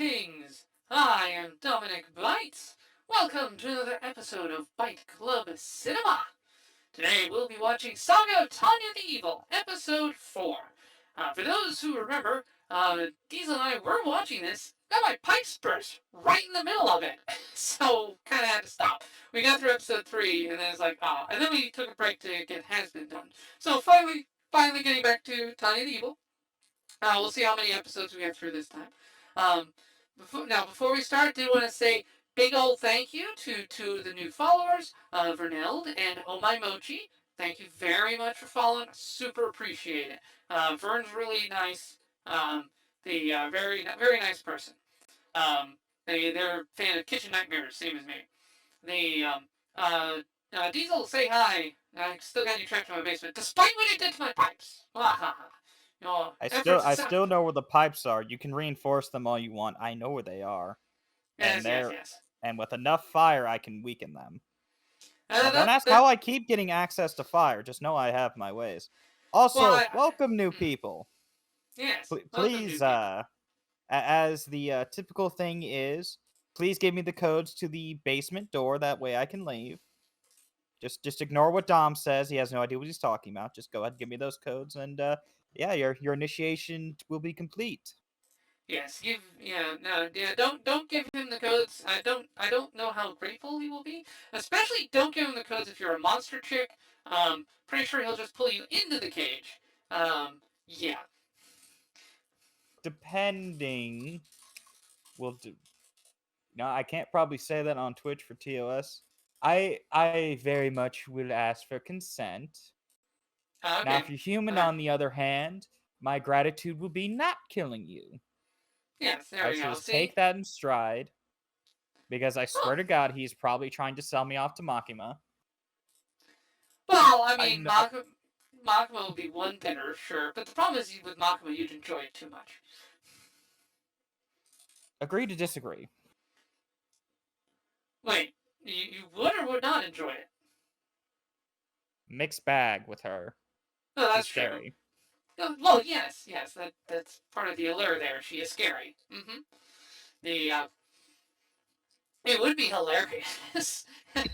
Greetings! I am Dominic Bytes. Welcome to another episode of Byte Club Cinema. Today we'll be watching Saga of Tanya the Evil, Episode 4. For those who remember, Diesel and I were watching this, got my pipes burst right in the middle of it. So, kind of had to stop. We got through Episode 3, and then it's like, and then we took a break to get Has Been done. So, finally getting back to Tanya the Evil. We'll see how many episodes we get through this time. Um, before we start, I did want to say big old thank you to two of the new followers, Verneld and Oh My Mochi. Thank you very much for following. Super appreciate it. Vern's really nice. Very nice person. They're a fan of Kitchen Nightmares, same as me. They Diesel, say hi. I still got you trapped in my basement, despite what you did to my pipes. Your I efforts. still know where the pipes are. You can reinforce them all you want. I know where they are, and Yes. and with enough fire, I can weaken them. Now, don't That ask that how I keep getting access to fire. Just know I have my ways. well, Also, welcome new people. yes. Welcome, new Please, people. as the typical thing is, please give me the codes to the basement door. That way, I can leave. Just ignore what Dom says. He has no idea what he's talking about. Just go ahead and give me those codes, and yeah, your initiation will be complete. Yes, don't give him the codes. I don't know how grateful he will be. Especially don't give him the codes if you're a monster chick. Pretty sure he'll just pull you into the cage. Yeah. Depending, will do. No, I can't probably say that on Twitch for TOS. I very much will ask for consent. Now, Okay. if you're human, Alright. on the other hand, my gratitude will be not killing you. Yes, there I we should go. just See? take that in stride, because I Oh. swear to God, he's probably trying to sell me off to Makima. Well, I I mean, know. Makima would be one bitter, sure. But the problem is with Makima, you'd enjoy it too much. Agree to disagree. Wait, you would or would not enjoy it? Mixed bag with her. No, She's that's true. scary. Well, yes, that's part of the allure there. She is scary. The It would be hilarious. But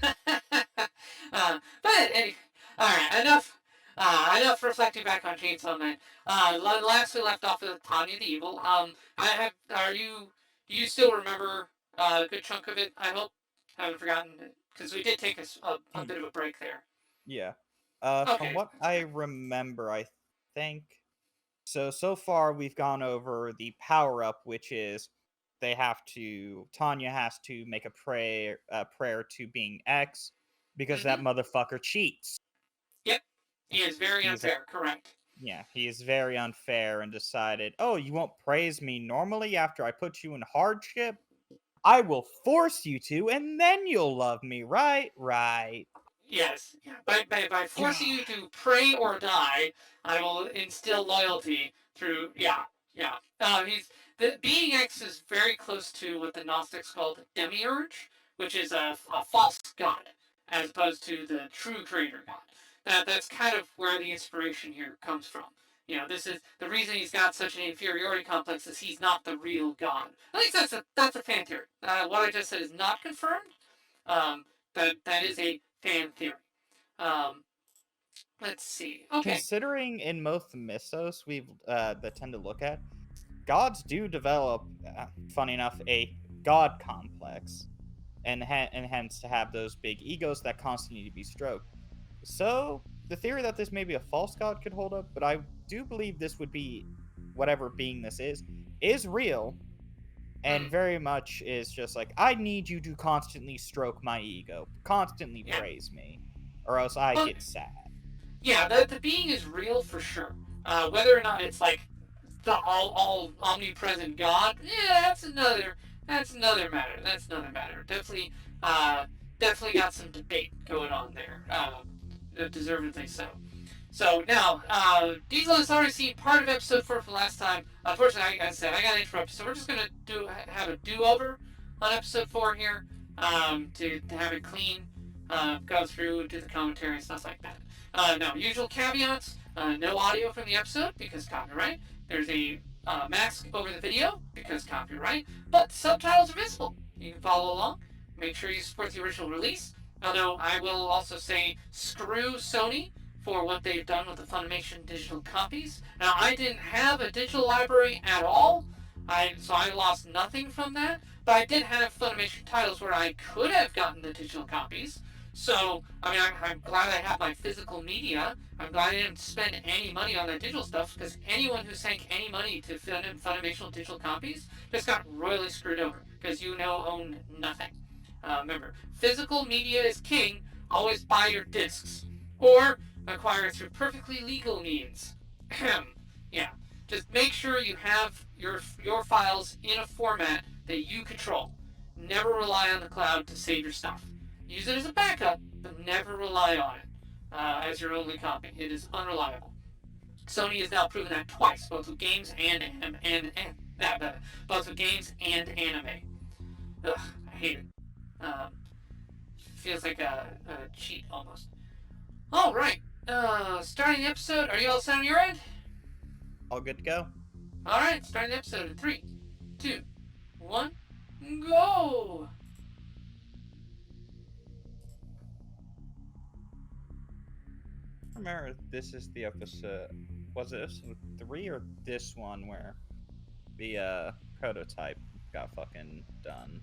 anyway, all right, enough reflecting back on Chainsaw Man. Last we left off with Tanya the Evil. I have. Do you still remember a good chunk of it? I hope. Haven't forgotten it because we did take a bit of a break there. Yeah. From Okay. what I remember, I think so far we've gone over the power up, which is Tanya has to make a prayer to being X because that Mm-hmm. motherfucker cheats. Yep. He is very He's a, unfair. Correct. yeah, he is very unfair and decided, "Oh, you won't praise me normally after I put you in hardship? I will force you to and then you'll love me, right? Right." Yes. Yeah. By forcing you to pray or die, I will instill loyalty through. Yeah. The being X is very close to what the Gnostics called demiurge, which is a false god, as opposed to the true creator god. That's kind of where the inspiration here comes from. This is the reason he's got such an inferiority complex is he's not the real god. At least that's a fan theory. What I just said is not confirmed. That is a fan theory. Um, let's see. Okay. Considering in most mythos we've that tend to look at, gods do develop, funny enough, a god complex, and hence to have those big egos that constantly need to be stroked. So the theory that this may be a false god could hold up, but I do believe this would be whatever being this is real, and Hmm. very much is just like, I need you to constantly stroke my ego, constantly Yeah. praise me, or else I Well, get sad. yeah. The being is real for sure. Whether or not it's like the all omnipresent God, yeah, that's another matter. That's another matter. Definitely got some debate going on there. Deservedly so. So now, Diesel has already seen part of episode 4 from last time. Unfortunately, like I said, I got interrupted, so we're just gonna have a do-over on episode 4 here, to have it clean, go through, do the commentary and stuff like that. Now, usual caveats: no audio from the episode because copyright. There's a mask over the video because copyright, but subtitles are visible. You can follow along. Make sure you support the original release. Although I will also say screw Sony for what they've done with the Funimation digital copies. Now, I didn't have a digital library at all, so I lost nothing from that. But I did have Funimation titles where I could have gotten the digital copies. So, I mean, I'm glad I have my physical media. I'm glad I didn't spend any money on that digital stuff, because anyone who sank any money to Funimation digital copies just got royally screwed over, because you now own nothing. Remember, physical media is king. Always buy your discs. Or acquire through perfectly legal means. Yeah. Just make sure you have your files in a format that you control. Never rely on the cloud to save your stuff. Use it as a backup, but never rely on it as your only copy. It is unreliable. Sony has now proven that twice, both with games and both with games and anime. Ugh, I hate it. Feels like a cheat almost. All right. Starting the episode. Are you all set on your end? All good to go. All right. Starting the episode in 3, 2, 1, go. I remember this is the episode. Was it episode 3 or this one where the prototype got fucking done?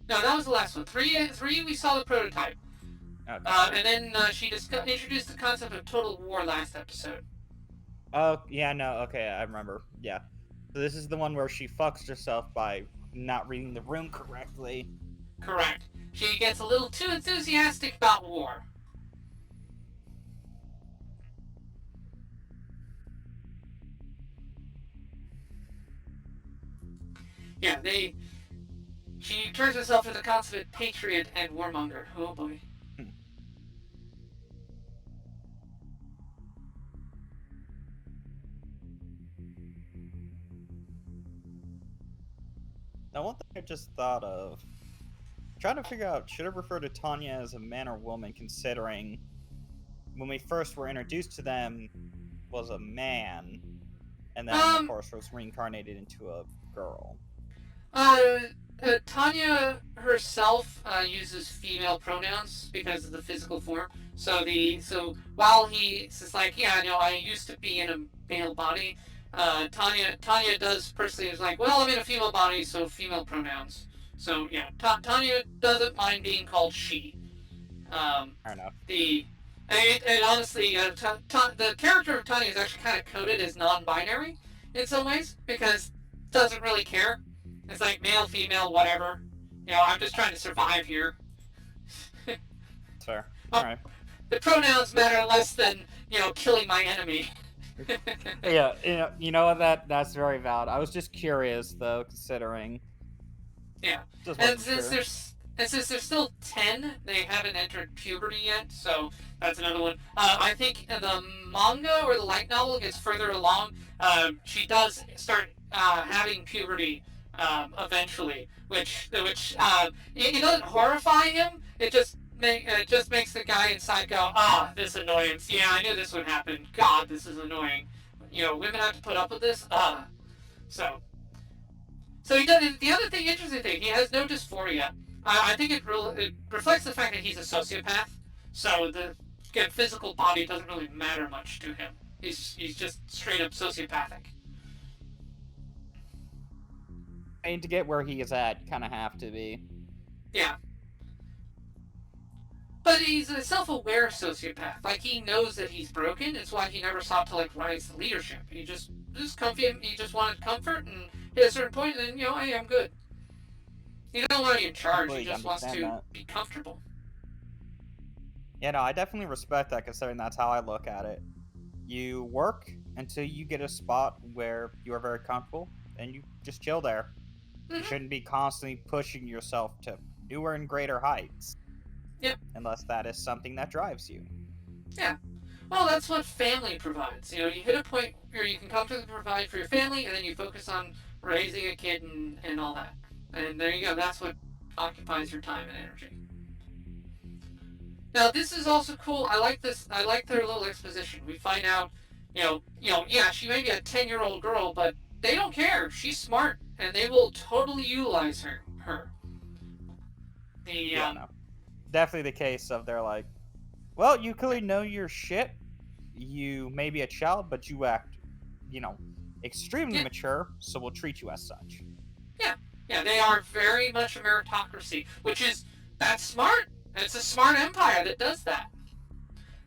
No, that was the last one. 3, we saw the prototype. Okay. And then she introduced the concept of total war last episode. Oh, yeah, no, okay, I remember. Yeah. So this is the one where she fucks herself by not reading the room correctly. Correct. She gets a little too enthusiastic about war. Yeah, she turns herself into the consummate patriot and warmonger. Oh boy. Now, one thing I just thought of, trying to figure out, should I refer to Tanya as a man or woman, considering when we first were introduced to them was a man, and then, of course, was reincarnated into a girl. Tanya herself uses female pronouns because of the physical form. So while he's like, yeah, no, I used to be in a male body. Tanya does personally is like, well, I'm in a female body, so female pronouns. So yeah, Tanya doesn't mind being called she. Fair enough. And honestly, the character of Tanya is actually kind of coded as non-binary in some ways, because doesn't really care. It's like male, female, whatever. You know, I'm just trying to survive here. Fair. Alright. The pronouns matter less than, killing my enemy. Yeah, you know that's very valid. I was just curious, though, considering. Yeah. And since there's still 10, they haven't entered puberty yet, so that's another one. I think the manga or the light novel gets further along. She does start having puberty eventually, which it doesn't horrify him. It just makes the guy inside go, this annoyance. Yeah, I knew this would happen. God, this is annoying. Women have to put up with this. So he does. The other interesting thing, he has no dysphoria. I think it reflects the fact that he's a sociopath. So the physical body doesn't really matter much to him. He's just straight up sociopathic. And to get where he is at, kind of have to be. Yeah. But he's a self-aware sociopath. Like, he knows that he's broken. It's why he never sought to, rise to leadership. He just comfy. He just wanted comfort, and hit a certain point, and then, hey, I'm good. He doesn't want to be in charge. He just wants to be comfortable. Yeah, no, I definitely respect that, considering that's how I look at it. You work until you get a spot where you are very comfortable, and you just chill there. Mm-hmm. You shouldn't be constantly pushing yourself to newer and greater heights. Yep. Unless that is something that drives you. Yeah. Well, that's what family provides. You hit a point where you can comfortably provide for your family, and then you focus on raising a kid and all that. And there you go. That's what occupies your time and energy. Now, this is also cool. I like this. I like their little exposition. We find out Yeah, she may be a 10-year-old girl, but they don't care. She's smart, and they will totally utilize her. The Yeah, no. Definitely the case of they're like, well, you clearly know your shit. You may be a child, but you act, you know, extremely yeah, mature, so we'll treat you as such. yeah, yeah, they are very much a meritocracy, which is that's smart. It's a smart empire that does that.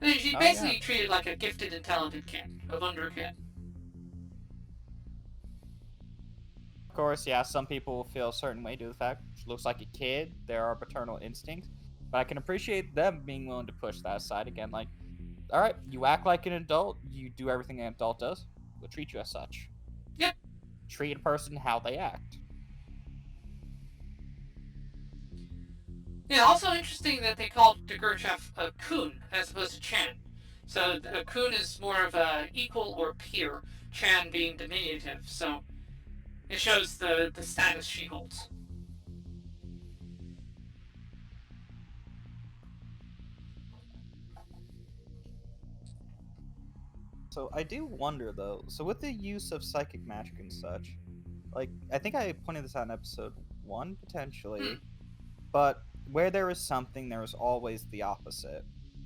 And she's Oh yeah. basically treated like a gifted and talented kid, a wonder kid. Of course, yeah, some people will feel a certain way due to the fact she looks like a kid. There are paternal instincts, but I can appreciate them being willing to push that aside again. Like, all right, you act like an adult, you do everything an adult does, we'll treat you as such. Yep. Treat a person how they act. Yeah, also interesting that they called Degurchef a Kun as opposed to Chan. So a Kun is more of a equal or peer, Chan being diminutive. So it shows the status she holds. So I do wonder though. So with the use of psychic magic and such, like I think I pointed this out in episode 1 Hmm. potentially, but where there is something, there is always the opposite.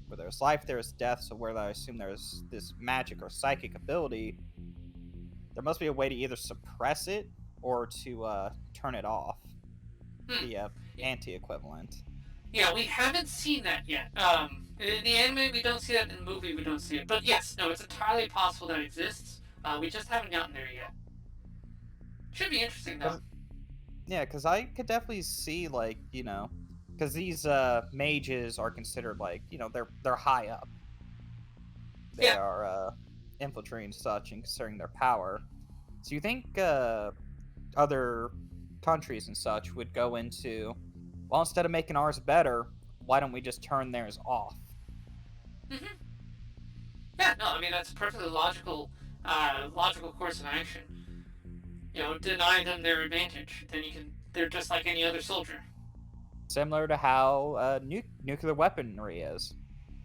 Where there's life, there is death. So where I assume there's this magic or psychic ability, there must be a way to either suppress it or to turn it off. Hmm. The anti-equivalent. Yeah, we haven't seen that yet. In the anime, we don't see that. In the movie, we don't see it. But yes, no, it's entirely possible that exists. We just haven't gotten there yet. Should be interesting though. Cause yeah, because I could definitely see like because these mages are considered like they're high up. They Yeah. are infiltrating such and considering their power. So you think other countries and such would go into, well, instead of making ours better, why don't we just turn theirs off? Mm-hmm. Yeah. No, I mean that's a perfectly logical course of action. Deny them their advantage. Then you can. They're just like any other soldier. Similar to how nuclear weaponry is.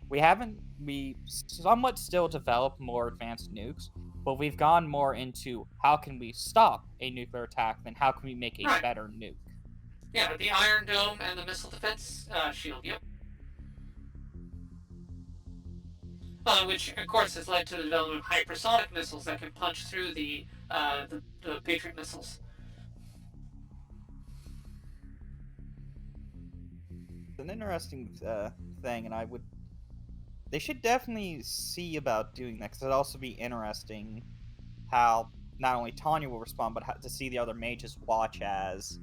We somewhat still develop more advanced nukes, but we've gone more into how can we stop a nuclear attack than how can we make a Right. better nuke. Yeah. The Iron Dome and the missile defense shield. Yep. Which of course has led to the development of hypersonic missiles that can punch through the Patriot missiles. It's an interesting thing, and they should definitely see about doing that because it'd also be interesting how not only Tanya will respond, but how, to see the other mages watch as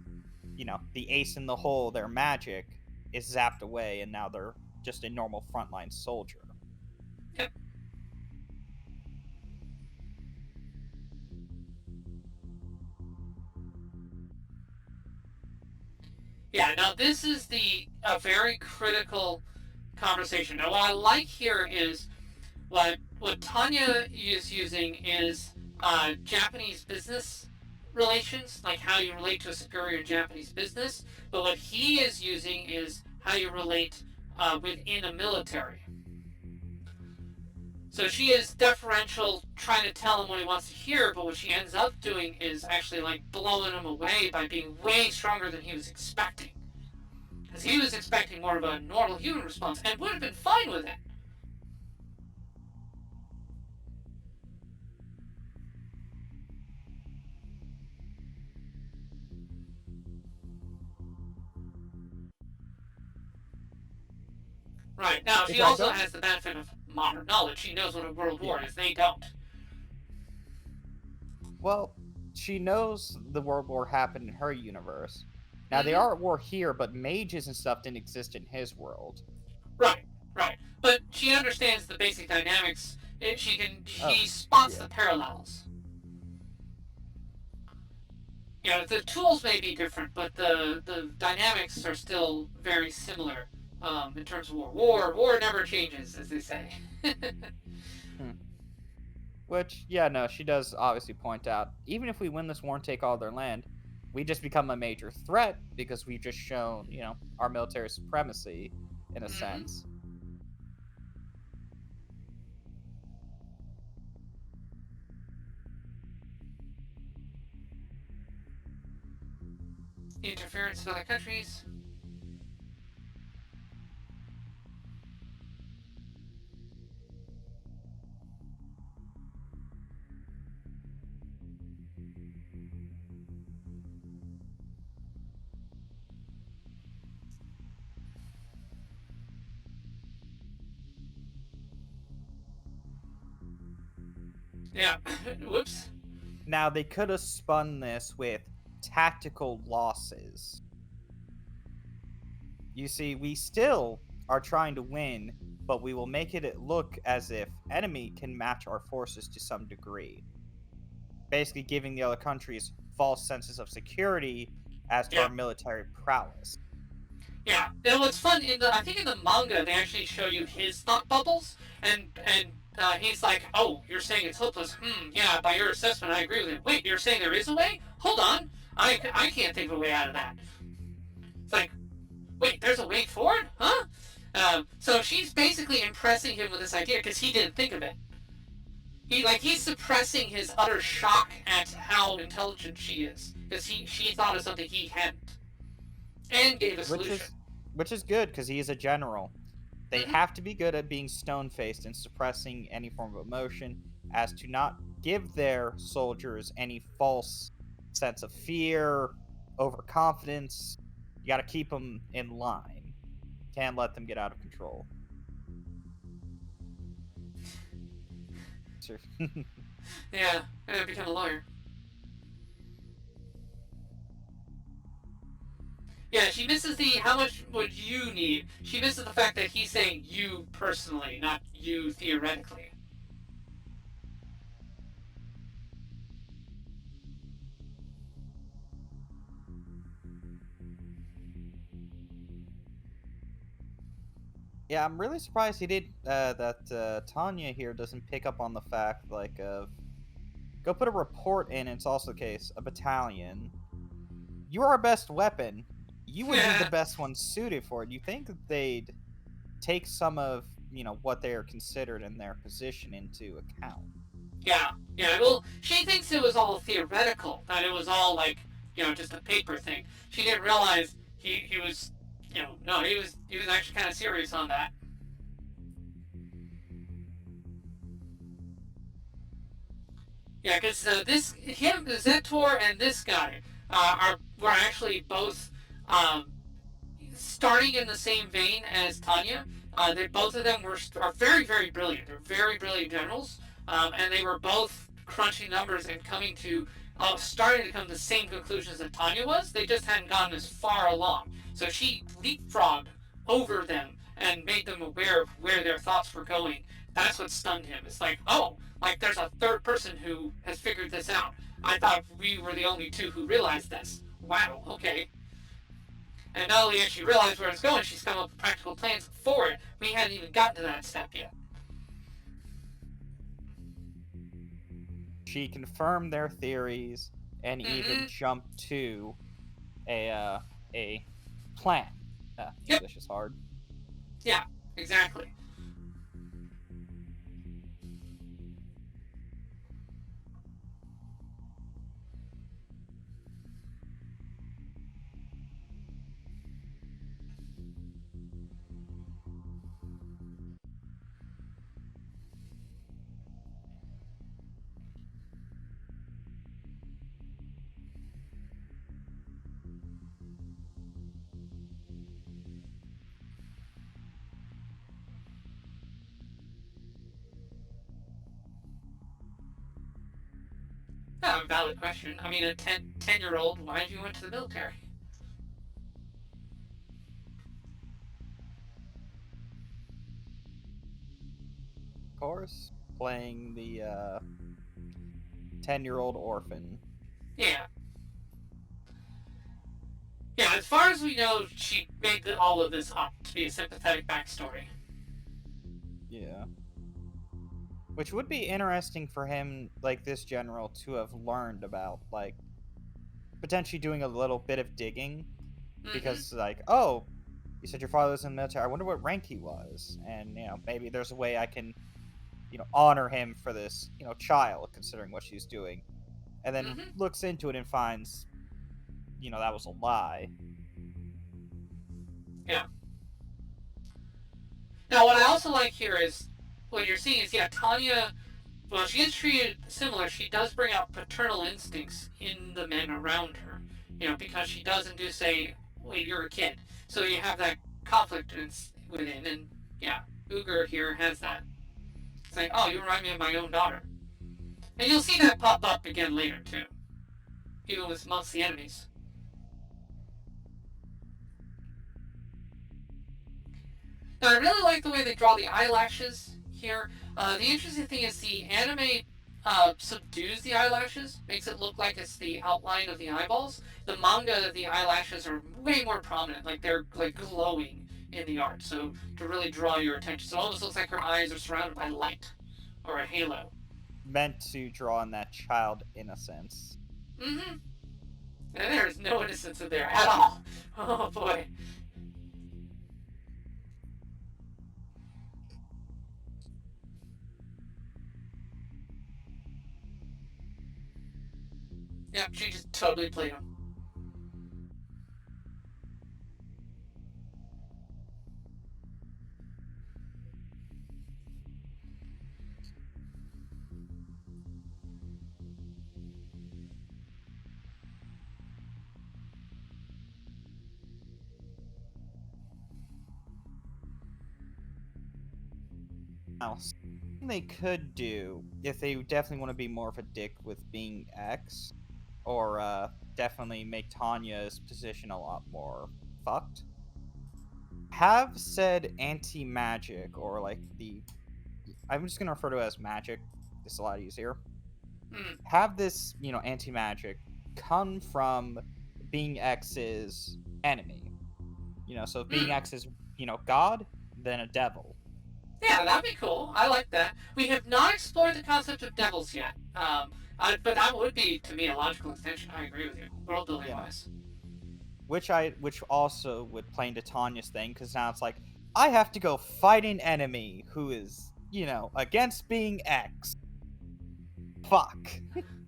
the ace in the hole, their magic is zapped away, and now they're just a normal frontline soldier. Yep. Yeah. Now this is the a very critical conversation. Now what I like here is what Tanya is using is Japanese business relations, like how you relate to a superior in Japanese business. But what he is using is how you relate within a military. So she is deferential, trying to tell him what he wants to hear, but what she ends up doing is actually like blowing him away by being way stronger than he was expecting. Because he was expecting more of a normal human response and would have been fine with it. Right. Now, Which she I also don't. has the benefit of modern knowledge. She knows what a world war Yeah. is. They don't. Well, she knows the World War happened in her universe. Now they Mm-hmm. are at war here, but mages and stuff didn't exist in his world. Right. Right. But she understands the basic dynamics. Oh, She spots yeah. the parallels. The tools may be different, but the dynamics are still very similar in terms of war. War never changes, as they say. Hmm. Which, yeah, no, she does obviously point out. Even if we win this war and take all their land, we just become a major threat because we've just shown, our military supremacy in a Mm-hmm. sense. interference with other countries. Yeah. Whoops. Now, they could have spun this with tactical losses. You see, we still are trying to win, but we will make it look as if enemy can match our forces to some degree. Basically giving the other countries false senses of security as to Yeah. our military prowess. Yeah. And what's fun I think in the manga they actually show you his thought bubbles, and he's like, "Oh, you're saying it's hopeless? Yeah. By your assessment, I agree with it. Wait, you're saying there is a way? Hold on. I can't think of a way out of that." It's like, wait, there's a way forward, huh? So she's basically impressing him with this idea because he didn't think of it. He's suppressing his utter shock at how intelligent she is because she thought of something he hadn't and gave a Which solution. is which is good because he is a general. They Mm-hmm. have to be good at being stone faced and suppressing any form of emotion as to not give their soldiers any false sense of fear, overconfidence. You got to keep them in line. Can't let them get out of control. Yeah, and become a lawyer. Yeah, she misses the how much would you need. She misses the fact that he's saying you personally, not you theoretically. Yeah, I'm really surprised he did that Tanya here doesn't pick up on the fact like of go put a report in. It's also the case a battalion. You're our best weapon. You would be the Yeah, best one suited for it. You think that they'd take some of what they are considered in their position into account? yeah, yeah. Well, she thinks it was all theoretical, that it was all like just a paper thing. She didn't realize he was no he was actually kind of serious on that. Yeah, because Zetor, and this guy were actually both um, starting in the same vein as Tanya. They both of them are very very brilliant. They're very brilliant generals, and they were both crunching numbers and coming to starting to come to the same conclusions that Tanya was. They just hadn't gotten as far along. So she leapfrogged over them and made them aware of where their thoughts were going. That's what stunned him. It's like, oh, like there's a third person who has figured this out. I thought we were the only two who realized this. Wow, okay. And not only has she realized where it's going, she's come up with practical plans for it. We hadn't even gotten to that step yet. She confirmed their theories and even Mm-hmm. jumped to a plan. Yep. English is hard. Yeah. Exactly. Yeah, a valid question. I mean, a 10-year-old, why did you went to the military? Of course, playing the 10-year-old orphan. Yeah. Yeah, as far as we know, she made all of this up to be a sympathetic backstory. Yeah. Which would be interesting for him, like this general, to have learned about, like, potentially doing a little bit of digging. Mm-hmm. Because, like, oh, you said your father was in the military. I wonder what rank he was. And, maybe there's a way I can, honor him for this, child, considering what she's doing. And then Mm-hmm. looks into it and finds that was a lie. Yeah. Now, what I also like here is what you're seeing is, Tanya, well, she gets treated similar. She does bring out paternal instincts in the men around her, because she doesn't do say, wait, you're a kid. So you have that conflict within, and yeah, Uger here has that. It's like, oh, you remind me of my own daughter. And you'll see that pop up again later, too, even with amongst the enemies. Now, I really like the way they draw the eyelashes here. The interesting thing is the anime subdues the eyelashes, makes it look like it's the outline of the eyeballs. The manga, the eyelashes are way more prominent, like they're like glowing in the art. So to really draw your attention, so it almost looks like her eyes are surrounded by light or a halo. Meant to draw on that child innocence. Mm-hmm. And there's no innocence in there at all. Oh boy. Yep, she just totally played him. Now, something they could do if they definitely want to be more of a dick with being X, or definitely make Tanya's position a lot more fucked. Have said anti-magic, or like I'm just gonna refer to it as magic. It's a lot easier. Mm. Have this, anti-magic come from being X's enemy. So if being Mm. X is, God, then a devil. Yeah, that'd be cool. I like that. We have not explored the concept of devils yet. But that would be, to me, a logical extension. I agree with you, world building wise. Which also would play into Tanya's thing, because now it's like, I have to go fight an enemy who is, against being X. Fuck.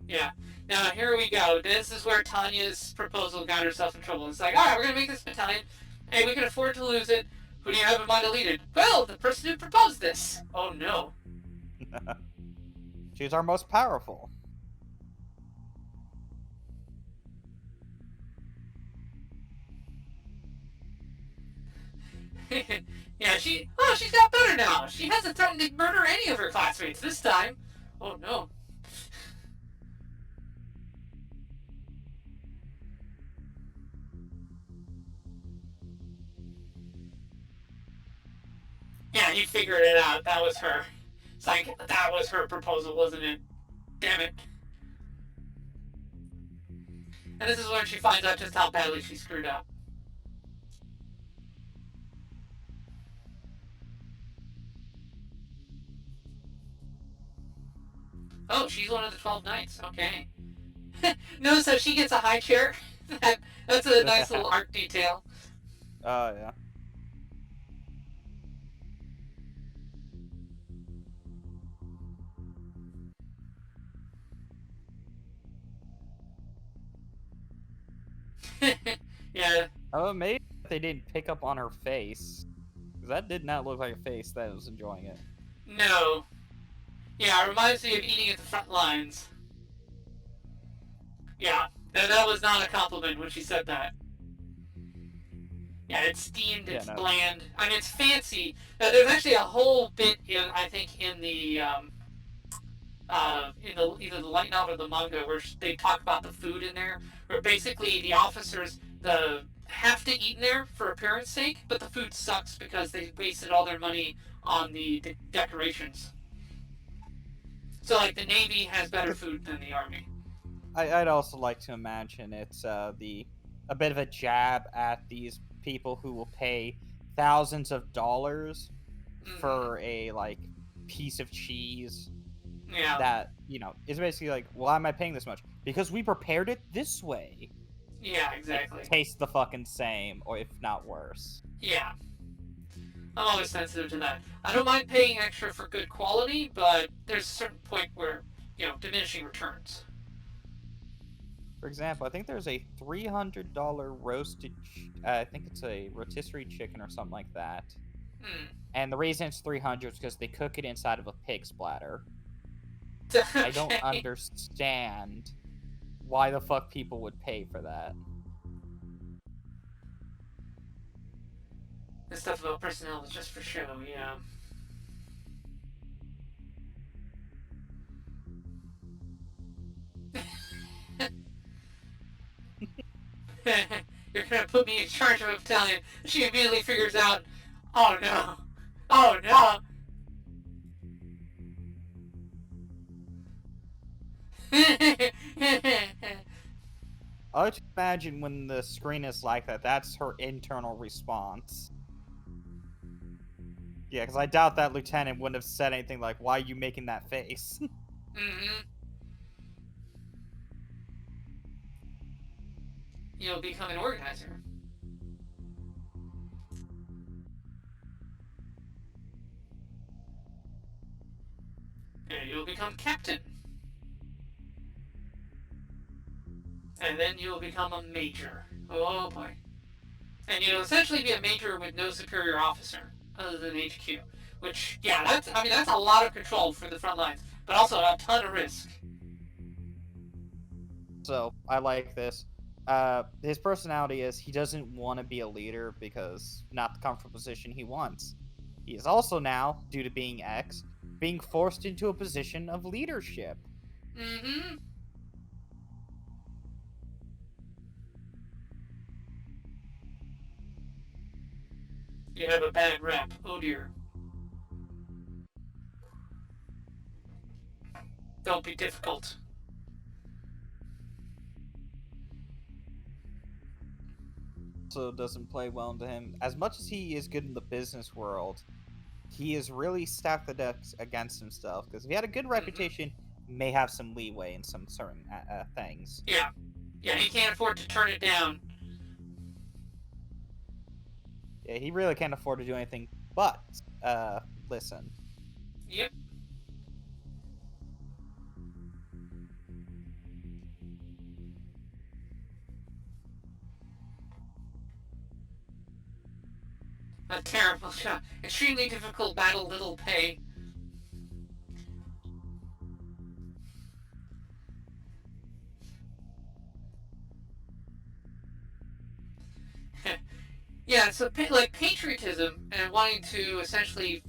Yeah. Now here we go. This is where Tanya's proposal got herself in trouble. It's like, all right, we're gonna make this battalion. Hey, we can afford to lose it. Who do you have in mind to lead it? Well, the person who proposed this. Oh no. She's our most powerful. Yeah, she's got better now. She hasn't threatened to murder any of her classmates this time. Oh no. Yeah, he figured it out. That was her. It's like, that was her proposal, wasn't it? Damn it. And this is when she finds out just how badly she screwed up. Oh, she's one of the 12 knights. Okay. No, so she gets a high chair. That's a nice little art detail. Oh, yeah. Yeah. I'm amazed they didn't pick up on her face. Because that did not look like a face that was enjoying it. No. Yeah, it reminds me of eating at the front lines. Yeah, that was not a compliment when she said that. Yeah, it's steamed, it's bland. I mean, it's fancy. There's actually a whole bit I think, in the either the light novel or the manga where they talk about the food in there, where basically the officers have to eat in there for appearance sake, but the food sucks because they wasted all their money on the decorations. So like the Navy has better food than the Army. I'd also like to imagine it's a bit of a jab at these people who will pay thousands of dollars for a piece of cheese. Yeah. That is basically like, why am I paying this much? Because we prepared it this way. Yeah, exactly. It tastes the fucking same, or if not worse. Yeah. I'm always sensitive to that. I don't mind paying extra for good quality, but there's a certain point where, diminishing returns. For example, I think there's a $300 roasted. I think it's a rotisserie chicken or something like that. Hmm. And the reason it's 300 is because they cook it inside of a pig's bladder. Okay. I don't understand why the fuck people would pay for that. This stuff about personnel is just for show, yeah. You're gonna put me in charge of a battalion. She immediately figures out, oh no, oh no. I would imagine when the screen is like that, that's her internal response. Yeah, because I doubt that lieutenant wouldn't have said anything like, "Why are you making that face?" Mm-hmm. You'll become an organizer. And you'll become captain. And then you'll become a major. Oh boy. And you'll essentially be a major with no superior officer other than HQ. Which, yeah, that's a lot of control for the front lines, but also a ton of risk. So I like this. His personality is he doesn't want to be a leader because not the comfortable position he wants. He is also now, due to being X, being forced into a position of leadership. Mm-hmm. You have a bad rep. Oh dear. Don't be difficult. Also doesn't play well into him. As much as he is good in the business world, he is really stacked the decks against himself because if he had a good reputation, he may have some leeway in some certain things. Yeah. Yeah, he can't afford to turn it down. Yeah, he really can't afford to do anything but listen. Yep. A terrible shot. Extremely difficult battle, little pay. Yeah, so like patriotism and wanting to essentially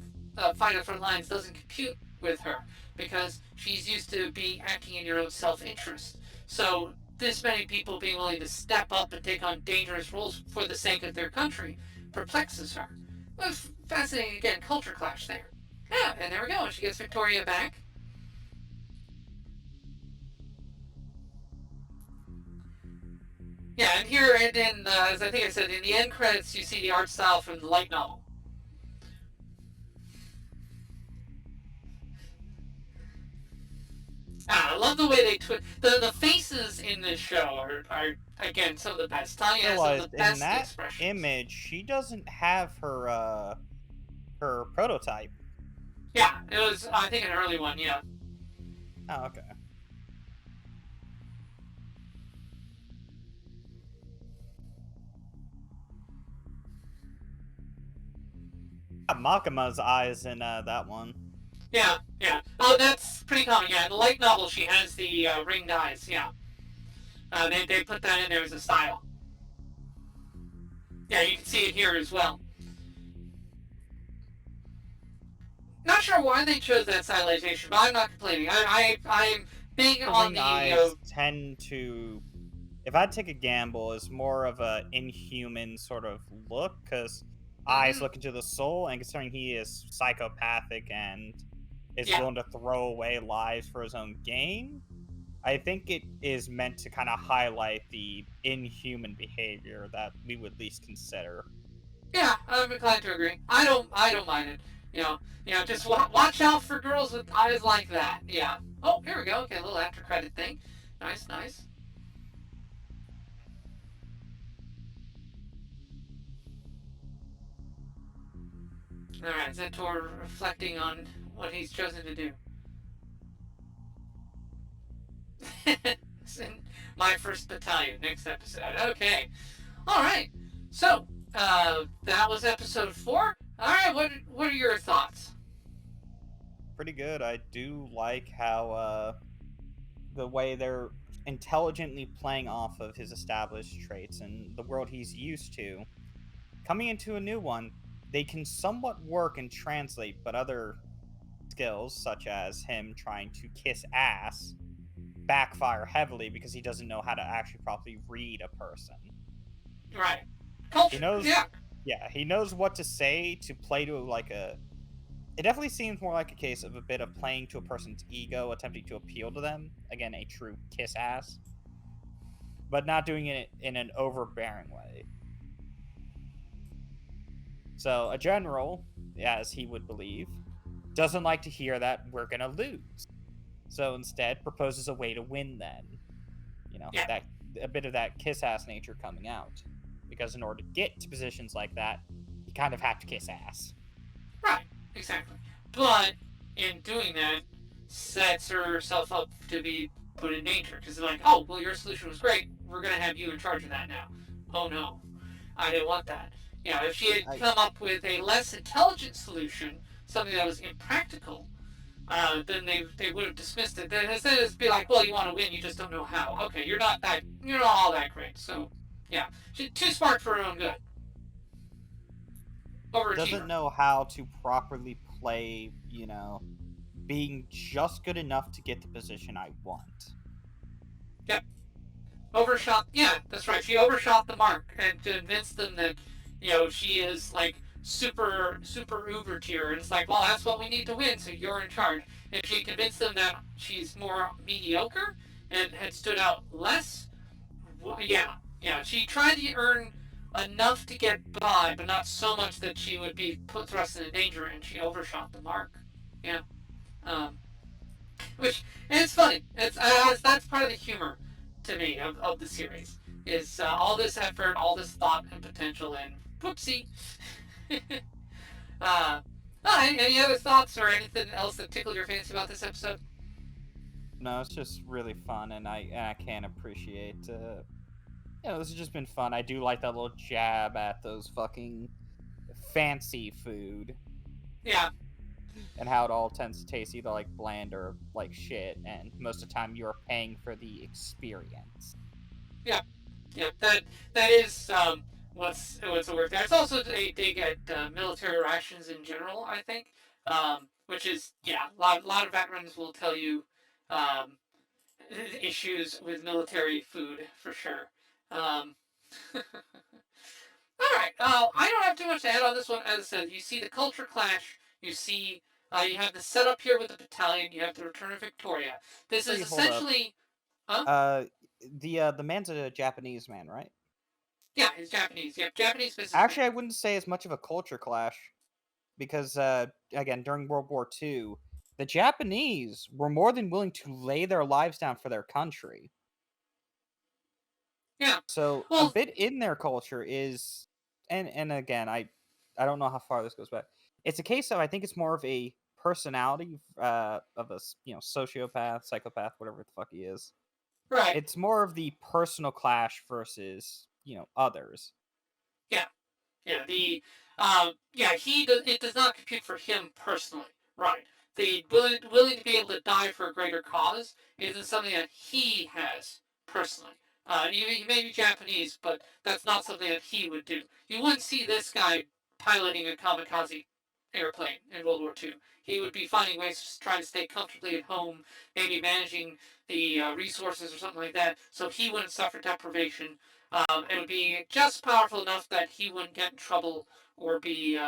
fight on front lines doesn't compute with her because she's used to being acting in your own self-interest. So this many people being willing to step up and take on dangerous roles for the sake of their country perplexes her. Well, fascinating again, culture clash there. Yeah, and there we go. She gets Victoria back. Yeah, and here, and in, as I think I said, in the end credits, you see the art style from the light novel. I love the way they the faces in this show are again some of the best. Tanya has some of the In best that expressions. image, she doesn't have her prototype. Yeah, it was I think an early one. Yeah. Oh, okay. Makama's eyes in that one. Yeah, yeah. Oh, that's pretty common. Yeah, in the light novel, she has the ringed eyes. Yeah. They put that in there as a style. Yeah, you can see it here as well. Not sure why they chose that stylization, but I'm not complaining. I'm being on Ring the eyes tend to, if I take a gamble, is more of a inhuman sort of look because eyes look into the soul, and considering he is psychopathic and is yeah. willing to throw away lives for his own gain, I think it is meant to kind of highlight the inhuman behavior that we would least consider. Yeah, I'm inclined to agree. I don't mind it. Just watch out for girls with eyes like that. Yeah. Oh, here we go. Okay, a little after credit thing. Nice, nice. All right, Zentor reflecting on what he's chosen to do. My first battalion next episode. Okay. All right. So that was episode 4. All right. What are your thoughts? Pretty good. I do like how the way they're intelligently playing off of his established traits and the world he's used to. Coming into a new one, they can somewhat work and translate, but other skills, such as him trying to kiss ass, backfire heavily because he doesn't know how to actually properly read a person. Right. He Culture. knows, Yeah. yeah, he knows what to say to play to like a. It definitely seems more like a case of a bit of playing to a person's ego, attempting to appeal to them. Again, a true kiss ass, but not doing it in an overbearing way. So, a general, as he would believe, doesn't like to hear that we're gonna lose. So instead proposes a way to win then. Yeah. That a bit of that kiss ass nature coming out. Because in order to get to positions like that, you kind of have to kiss ass. Right. Exactly. But in doing that, sets herself up to be put in danger because they're like, oh, well, your solution was great. We're gonna have you in charge of that now. Oh no, I didn't want that. If she had I come up with a less intelligent solution, something that was impractical, then they would have dismissed it. Then instead of be like, well, you want to win, you just don't know how. Okay, you're not all that great. So yeah, she's too smart for her own good. doesn't Overachiever. know how to properly play, being just good enough to get the position I want. Yep. Overshot. Yeah, that's right. She overshot the mark and convinced them that she is like super uber tier, and it's like, well, that's what we need to win, so you're in charge. And she convinced them that she's more mediocre and had stood out less. Well, yeah. She tried to earn enough to get by, but not so much that she would be put thrust into danger, and she overshot the mark. Yeah. Um, which and it's funny. That's part of the humor to me of the series is all this effort, all this thought and potential, and whoopsie. uh, any other thoughts or anything else that tickled your fancy about this episode? No, it's just really fun, and I can appreciate. This has just been fun. I do like that little jab at those fucking fancy food Yeah, and how it all tends to taste either like bland or like shit, and most of the time you're paying for the experience. yeah, yeah. That is what's a word there. It's also a dig at military rations in general. I think, which is a lot of veterans will tell you um, issues with military food for sure. Um, all right, I don't have too much to add on this one. As I said, you see the culture clash. You have the setup here with the battalion. You have the return of Victoria. This is Hold up. essentially, huh? Uh, the man's a Japanese man, right? Yeah, he's Japanese. Yep, Japanese businessman. Actually, I wouldn't say as much of a culture clash because, again, during World War II, the Japanese were more than willing to lay their lives down for their country. Yeah. So a Well, bit in their culture is, and again, I don't know how far this goes back. It's a case of I think it's more of a personality of a sociopath, psychopath, whatever the fuck he is. right. It's more of the personal clash versus others. Yeah. Yeah, it does not compute for him personally, right? The willing to be able to die for a greater cause isn't something that he has personally. He may be Japanese, but that's not something that he would do. You wouldn't see this guy piloting a kamikaze airplane in World War II. He would be finding ways to try to stay comfortably at home, maybe managing the resources or something like that, so he wouldn't suffer deprivation. It would be just powerful enough that he wouldn't get in trouble or be,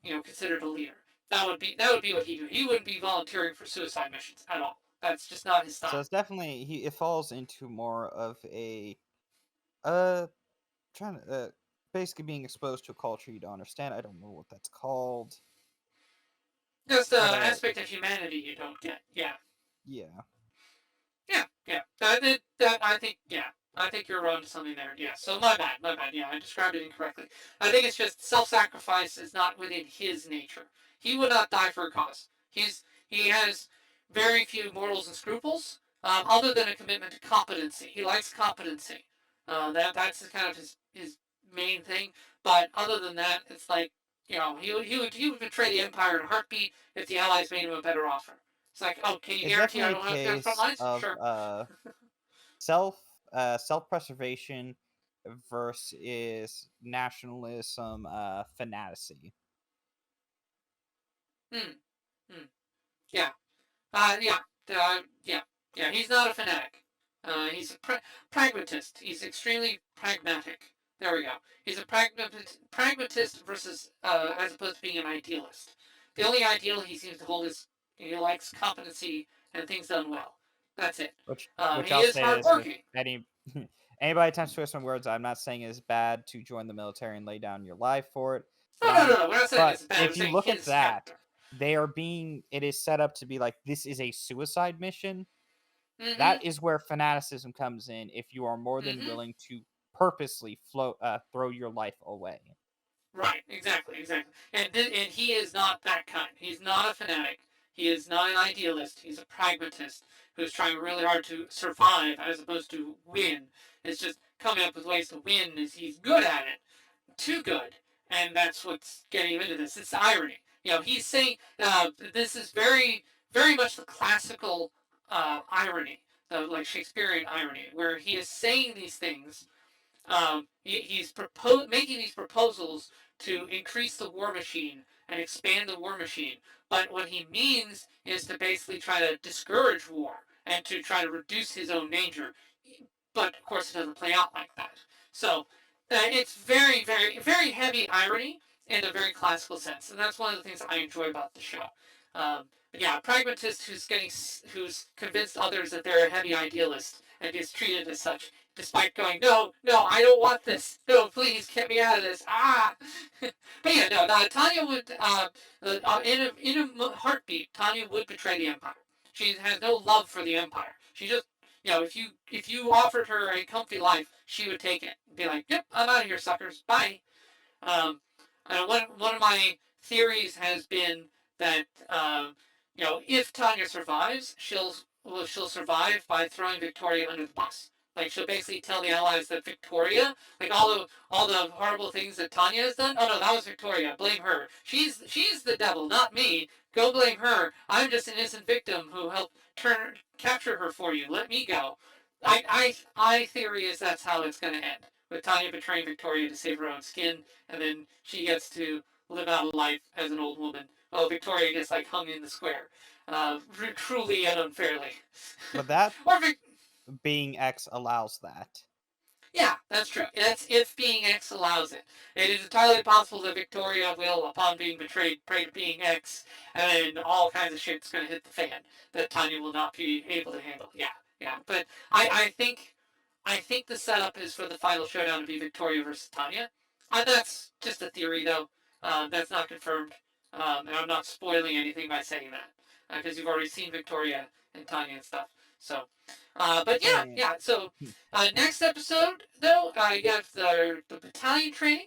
considered a leader. That would be what he do. He wouldn't be volunteering for suicide missions at all. That's just not his So style. it's definitely it falls into more of a uh trying to basically being exposed to a culture you don't understand. I don't know what that's called, Just the but aspect of humanity you don't get. Yeah, yeah. yeah. I think you're on to something there. Yeah. So my bad. Yeah, I described it incorrectly. I think it's just self-sacrifice is not within his nature. He would not die for a cause. He has very few morals and scruples. other than a commitment to competency. He likes competency. That's kind of his main thing. But other than that, it's like, he would betray the Empire in a heartbeat if the Allies made him a better offer. It's like, oh, can you It's guarantee I definitely a don't have to go to the front case lines? of Sure. self self-preservation versus nationalism fanaticy. Hmm. Hmm. Yeah. Yeah. Yeah. Yeah. He's not a fanatic. He's a pragmatist. He's extremely pragmatic. There we go. He's a pragmatist versus, as opposed to being an idealist. The only ideal he seems to hold is he likes competency and things done well. That's it. Which He I'll is say is, if hardworking. anybody attempts to twist my words, I'm not saying it's bad to join the military and lay down your life for it. No, no, no, no. We're not saying But it's bad. We're if you saying look at his that, character. it is set up to be like this is a suicide mission. Mm-hmm. That is where fanaticism comes in. If you are more than Mm-hmm. willing to purposely throw your life away. Right, exactly, exactly. And he is not that kind. He's not a fanatic. He is not an idealist. He's a pragmatist who's trying really hard to survive as opposed to win. It's just coming up with ways to win. Is he's good at it, too good, and that's what's getting him into this. It's the irony. He's saying this is very, very much the classical irony, the like Shakespearean irony, where he is saying these things, he's making these proposals to increase the war machine and expand the war machine. But what he means is to basically try to discourage war and to try to reduce his own danger. But of course, it doesn't play out like that. So it's very, very, very heavy irony in a very classical sense, and that's one of the things I enjoy about the show. But yeah, a pragmatist who's convinced others that they're a heavy idealist and is treated as such, despite going, no, no, I don't want this. No, please get me out of this. Ah. But yeah, no, Tanya would, in a heartbeat, Tanya would betray the Empire. She has no love for the Empire. She just, if you offered her a comfy life, she would take it. Be like, yep, I'm out of here, suckers. Bye. Um, one of my theories has been that, if Tanya survives, she'll survive by throwing Victoria under the bus. Like, she'll basically tell the Allies that Victoria, like all the horrible things that Tanya has done. Oh no, that was Victoria. Blame her. She's the devil, not me. Go blame her. I'm just an innocent victim who helped capture her for you. Let me go. I theory is that's how it's going to end, with Tanya betraying Victoria to save her own skin, and then she gets to live out a life as an old woman. Oh, Victoria gets like hung in the square, cruelly and unfairly. But that or being X allows that. Yeah, that's true. That's if being X allows it. It is entirely possible that Victoria will, upon being betrayed, pray to being X, and then all kinds of shit's going to hit the fan that Tanya will not be able to handle. Yeah, yeah. But I think the setup is for the final showdown to be Victoria versus Tanya. That's just a theory, though. That's not confirmed, and I'm not spoiling anything by saying that because you've already seen Victoria and Tanya and stuff. So, but yeah, And yeah. So next episode, though, you have the battalion training.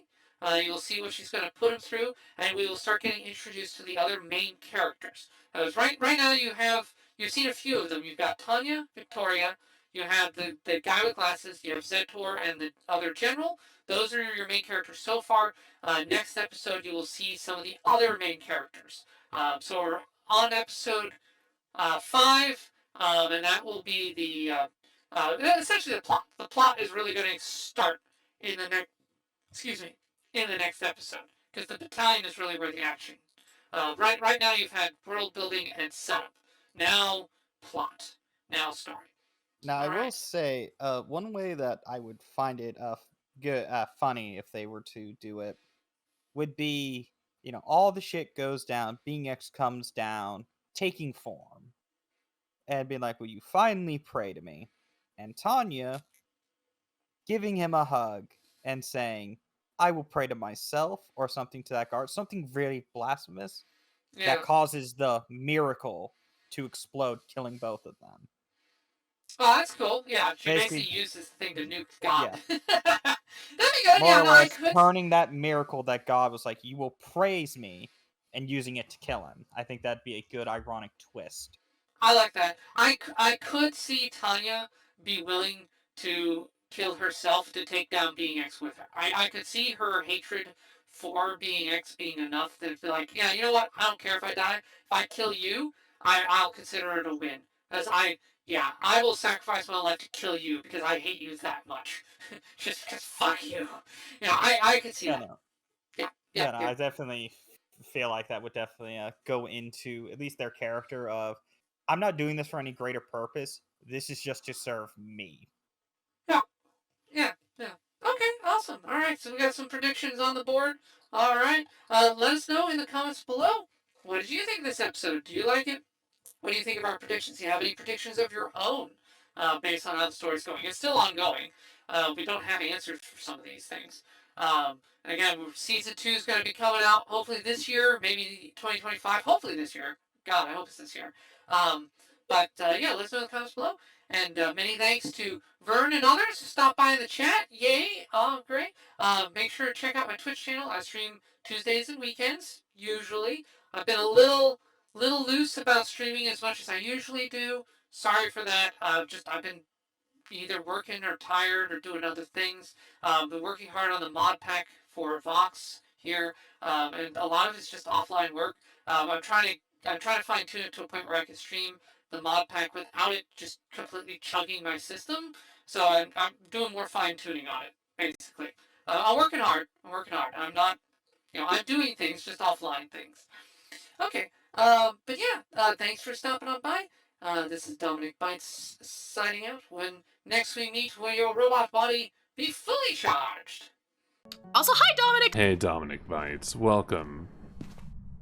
You'll see what she's going to put him through, and we will start getting introduced to the other main characters. Right now you've seen a few of them. You've got Tanya, Victoria. You have the guy with glasses. You have Zetor and the other general. Those are your main characters so far. Next episode, you will see some of the other main characters. So we're on episode 5, and that will be essentially the plot. The plot is really going to start in the next, excuse me, in the next episode, because the battalion is really where the action. Right now you've had world building and setup. Now plot. Now story. now I All will right. say, one way that I would find it good, funny if they were to do it would be, all the shit goes down, being X comes down, taking form, and being like, "Will you finally pray to me?" And Tanya giving him a hug and saying, "I will pray to myself," or something to that guard, something really blasphemous that Yeah. causes the miracle to explode, killing both of them. Oh, that's cool. Yeah, she basically Basically, uses the thing to nuke God. yeah, That'd be good. more Yeah, or no, I less could. turning that miracle that God was like, "You will praise me," and using it to kill him. I think that'd be a good ironic twist. I like that. I could see Tanya be willing to kill herself to take down Being X with her. I could see her hatred for Being X being enough to be like, yeah, you know what? I don't care if I die. If I kill you, I'll consider it a win. As yeah, I will sacrifice my life to kill you because I hate you that much. Just because fuck you. Yeah, I could see Yeah, that. no. Yeah, Yeah, yeah, no, yeah. I definitely feel like that would definitely go into at least their character of, I'm not doing this for any greater purpose. This is just to serve me. Yeah. Yeah, yeah. Okay, awesome. All right, so we got some predictions on the board. All right, let us know in the comments below. What did you think of this episode? Do you like it? What do you think of our predictions? Do you have any predictions of your own based on how the story's going? It's still ongoing. We don't have answers for some of these things. And again, season 2 is going to be coming out hopefully this year, maybe 2025. Hopefully this year. God, I hope it's this year. Yeah, let us know in the comments below. And many thanks to Vern and others who stopped by in the chat. Yay! Oh, great. Make sure to check out my Twitch channel. I stream Tuesdays and weekends, usually. I've been a little loose about streaming as much as I usually do. Sorry for that. I've been either working or tired or doing other things. Been working hard on the mod pack for Vox here, and a lot of it's just offline work. I'm trying to fine tune it to a point where I can stream the mod pack without it just completely chugging my system. So I'm doing more fine tuning on it basically. I'm working hard. I'm not, I'm doing things, just offline things. Okay. But yeah, thanks for stopping on by. This is Dominic Bytes signing out. When next we meet, will your robot body be fully charged? Also, hi, Dominic! Hey, Dominic Bytes. Welcome.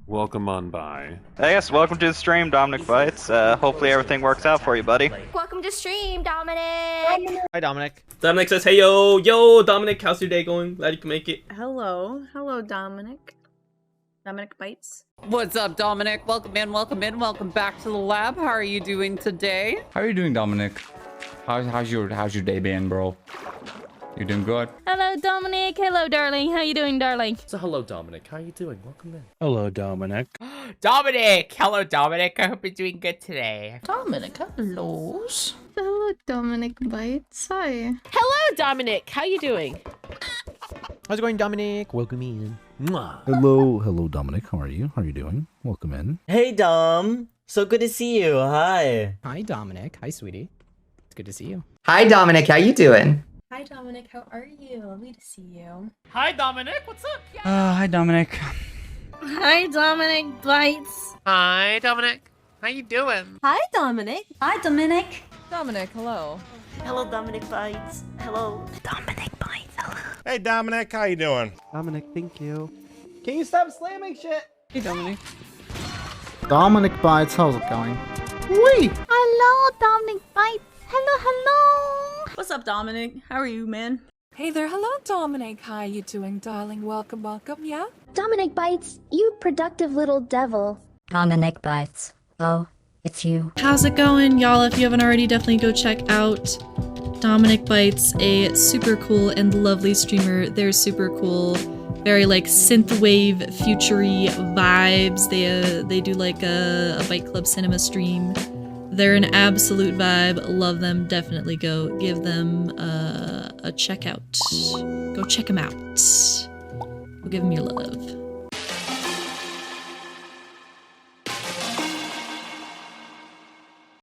Welcome on by. Yes, welcome to the stream, Dominic Bytes. Hopefully everything works out for you, buddy. Welcome to stream, Dominic! Hi, Dominic. Dominic says, hey, yo, Dominic, how's your day going? Glad you can make it. Hello, Dominic. Dominic Bytes. What's up, Dominic? Welcome in, welcome back to the lab. How are you doing today? How are you doing, Dominic? How's your day been, bro? You doing good? Hello, Dominic. Hello, darling. How you doing, darling? So, hello, Dominic. How are you doing? Welcome in. Hello, Dominic. Dominic! Hello, Dominic. I hope you're doing good today. Dominic, hello. Hello, Dominic Bytes. Hi. Hello, Dominic. How you doing? How's it going, Dominic? Welcome in. Mwah. Hello, Dominic. How are you? How are you doing? Welcome in. Hey, Dom. So good to see you. Hi. Hi, Dominic. Hi, sweetie. It's good to see you. Hi, Dominic. How you doing? Hi, Dominic. How are you? Lovely to see you. Hi, Dominic. What's up? Hi, Dominic. Hi, Dominic Bytes. Hi, Dominic. How you doing? Hi, Dominic. Hi, Dominic. Dominic, hello. Hello, Dominic Bytes. Hello. Dominic Bytes. Hello. Hey, Dominic. How you doing? Dominic, thank you. Can you stop slamming shit? Hey, Dominic. Dominic Bytes. How's it going? Wee! Hello, Dominic Bytes. Hello. What's up, Dominic? How are you, man? Hey there. Hello, Dominic. How you doing, darling? Welcome, yeah? Dominic Bytes, you productive little devil. Dominic Bytes. Oh, it's you. How's it going, y'all? If you haven't already, definitely go check out Dominic Bytes, a super cool and lovely streamer. They're super cool. Very like synthwave, futury vibes. They do like a Byte Club Cinema stream. They're an absolute vibe. Love them. Definitely go give them a check out. Go check them out. Go give them your love.